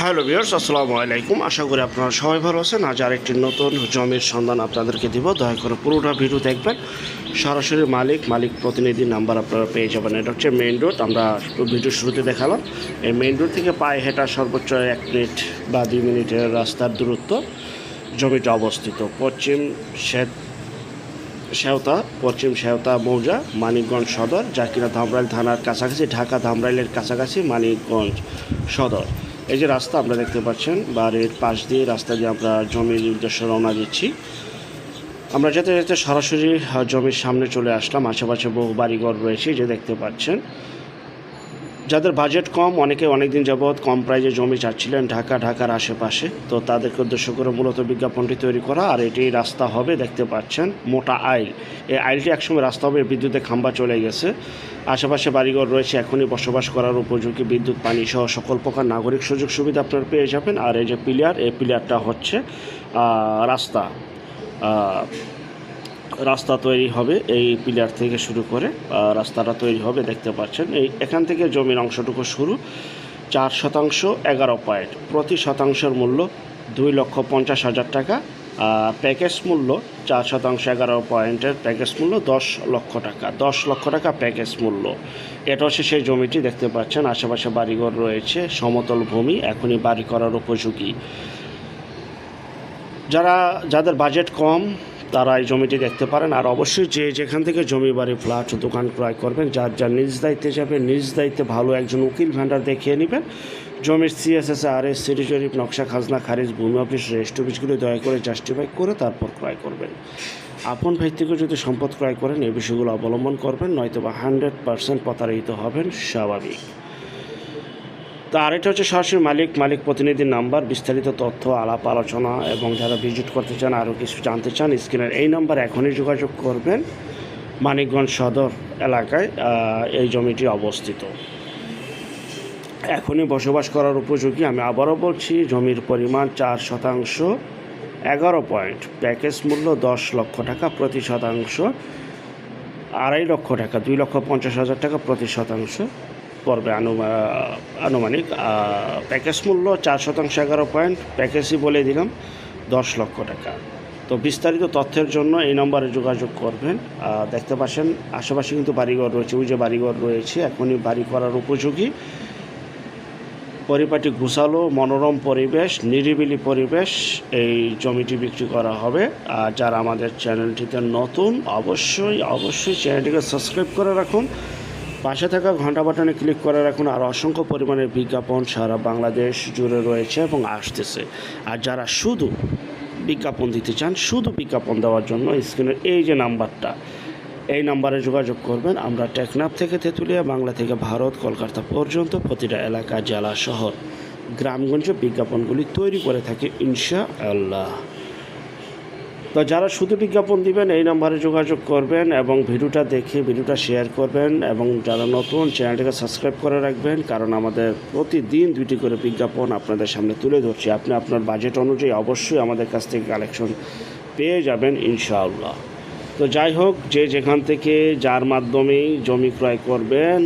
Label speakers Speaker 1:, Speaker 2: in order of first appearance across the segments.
Speaker 1: Hello viewers, আসসালামু আলাইকুম। আশা করি আপনারা সবাই ভালো আছেন। আজ আরেকটি নতুন জমির সন্ধান আপনাদেরকে দিব। দয়া করে পুরোটা ভিডিও দেখবেন। সরাসরি মালিক প্রতিনিধি নাম্বার আপনারা পেয়ে যাবেন। এটা হচ্ছে মেইন রোড। আমরা ভিডিও শুরুতে দেখালাম। এই মেইন রোড থেকে পায়ে হেঁটা সর্বোচ্চ 1 মিনিট বা 2 মিনিটের রাস্তার দূরত্ব জমিটা অবস্থিত। পশ্চিম শেওতা মৌজা, মানিকগঞ্জ সদর, যা কিনা ধামরাইল থানার কাছাকাছি, ঢাকা ধামরাইলের কাছাকাছি মানিকগঞ্জ সদর। এই যে রাস্তা আপনারা দেখতে পাচ্ছেন, বাড়ির পাশ দিয়ে রাস্তা দিয়ে আমরা জমির উদ্দেশ্যে রওনা দিচ্ছি। আমরা যেতে যেতে সরাসরি জমির সামনে চলে আসলাম। আশেপাশে বহু বাড়িঘর রয়েছে, যে দেখতে পাচ্ছেন। যাদের বাজেট কম, অনেকে অনেক দিন যাবৎ কম প্রাইজে জমি চাচ্ছিলেন ঢাকার আশেপাশে, তো তাদেরকে উদ্দেশ্য করে মূলত বিজ্ঞাপনটি তৈরি করা। আর এটি রাস্তা হবে, দেখতে পাচ্ছেন, মোটা আইল। এই আইলটি একসময় রাস্তা হবে, বিদ্যুতের খাম্বা চলে গেছে। আশেপাশে বাড়িঘর রয়েছে, এখনই বসবাস করার উপযোগী। বিদ্যুৎ, পানি সহ সকল প্রকার নাগরিক সুযোগ সুবিধা আপনারা পেয়ে যাবেন। আর এই যে এই পিলারটা হচ্ছে রাস্তা তৈরি হবে। এই পিলার থেকে শুরু করে রাস্তাটা তৈরি হবে, দেখতে পাচ্ছেন। এখান থেকে জমির অংশটুকু শুরু। 4 শতাংশ 11 পয়েন্ট, প্রতি শতাংশের মূল্য 2,50,000 টাকা। প্যাকেজ মূল্য 4 শতাংশ 11 পয়েন্টের প্যাকেজ মূল্য 10 লক্ষ টাকা। 10 লক্ষ টাকা প্যাকেজ মূল্য। এটা হচ্ছে সেই জমিটি, দেখতে পাচ্ছেন। আশেপাশে বাড়িঘর রয়েছে, সমতল ভূমি, এখনই বাড়ি করার উপযোগী। যাদের বাজেট কম তারা এই জমিটি দেখতে পারেন। আর অবশ্যই যেখান থেকে জমি, বাড়ি, ফ্ল্যাট, দোকান ক্রয় করবেন, যার নিজ দায়িত্বে যাবেন, নিজ দায়িত্বে ভালো একজন উকিল ভেন্ডার দেখিয়ে নেবেন। জমির CSS, RS, সিটি জরিপ, নকশা, খাজনা খারিজ, ভূমি অফিস, রেজিস্ট্রি অফিসগুলো দয়া করে জাস্টিফাই করে তারপর ক্রয় করবেন। আপন ভাই থেকে যদি সম্পদ ক্রয় করেন, এই বিষয়গুলো অবলম্বন করবেন, নয়তোবা 100% প্রতারিত হবেন, স্বাভাবিক। তো আর এটা হচ্ছে সরাসরি মালিক প্রতিনিধির নাম্বার। বিস্তারিত তথ্য, আলাপ আলোচনা এবং যারা ভিজিট করতে চান, আরও কিছু জানতে চান, স্ক্রিনের এই নাম্বার এখনই যোগাযোগ করবেন। মানিকগঞ্জ সদর এলাকায় এই জমিটি অবস্থিত, এখনই বসবাস করার উপযোগী। আমি আবারও বলছি, জমির পরিমাণ 4 শতাংশ 11 পয়েন্ট, প্যাকেজ মূল্য 10 লক্ষ টাকা, প্রতি শতাংশ 2.5 লক্ষ টাকা, 2,50,000 টাকা প্রতি শতাংশ পড়বে আনুমানিক। প্যাকেজ মূল্য 4 শতাংশ 11 পয়েন্ট, প্যাকেজই বলে দিলাম 10 লক্ষ টাকা। তো বিস্তারিত তথ্যের জন্য এই নম্বরে যোগাযোগ করবেন। দেখতে পাচ্ছেন আশেপাশে কিন্তু বাড়িঘর রয়েছে, ওই যে বাড়িঘর রয়েছে, এখনই বাড়ি করার উপযোগী। পরিপাটি গুছালো, মনোরম পরিবেশ, নিরিবিলি পরিবেশ। এই জমিটি বিক্রি করা হবে। আর যারা আমাদের চ্যানেলটিতে নতুন, অবশ্যই চ্যানেলটিকে সাবস্ক্রাইব করে রাখুন। পাশে থাকা ঘন্টা বাটনে ক্লিক করে রাখুন। আর অসংখ্য পরিমাণের বিজ্ঞাপন সারা বাংলাদেশ জুড়ে রয়েছে এবং আসতেছে। আর যারা শুধু বিজ্ঞাপন দিতে চান, শুধু বিজ্ঞাপন দেওয়ার জন্য স্ক্রিনের এই যে নাম্বারটা, এই নাম্বারে যোগাযোগ করবেন। আমরা টেকনাফ থেকে তেঁতুলিয়া, বাংলা থেকে ভারত, কলকাতা পর্যন্ত প্রতিটা এলাকা, জেলা, শহর, গ্রামগঞ্জে বিজ্ঞাপনগুলি তৈরি করে থাকি, ইনশাআল্লাহ। তো যারা শুধু বিজ্ঞাপন দিবেন, এই নাম্বারে যোগাযোগ করবেন এবং ভিডিওটা দেখে ভিডিওটা শেয়ার করবেন। এবং যারা নতুন, চ্যানেলটাকে সাবস্ক্রাইব করে রাখবেন, কারণ আমাদের প্রতিদিন 2টি করে বিজ্ঞাপন আপনাদের সামনে তুলে ধরছি। আপনি আপনার বাজেট অনুযায়ী অবশ্যই আমাদের কাছ থেকে কালেকশন পেয়ে যাবেন, ইনশাআল্লাহ। তো যাই হোক, যেখান থেকে যার মাধ্যমেই জমি ক্রয় করবেন,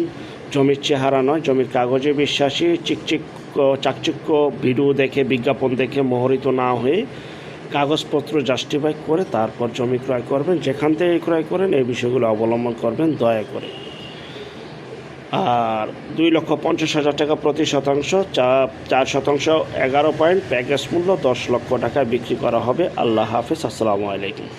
Speaker 1: জমির চেহারা নয়, জমির কাগজে বিশ্বাসী, চাকচিক্য ভিডিও দেখে, বিজ্ঞাপন দেখে মোহরিত না হয়ে কাগজপত্র জাস্টিফাই করে তারপর জমি ক্রয় করবেন। যেখান থেকে ক্রয় করেন এই বিষয়গুলো অবলম্বন করবেন দয়া করে। আর 2,50,000 টাকা প্রতি শতাংশ, 4 শতাংশ 11 পয়েন্ট, প্যাকেজ মূল্য 10 লক্ষ টাকায় বিক্রি করা হবে। আল্লাহ হাফেজ, আসসালামু আলাইকুম।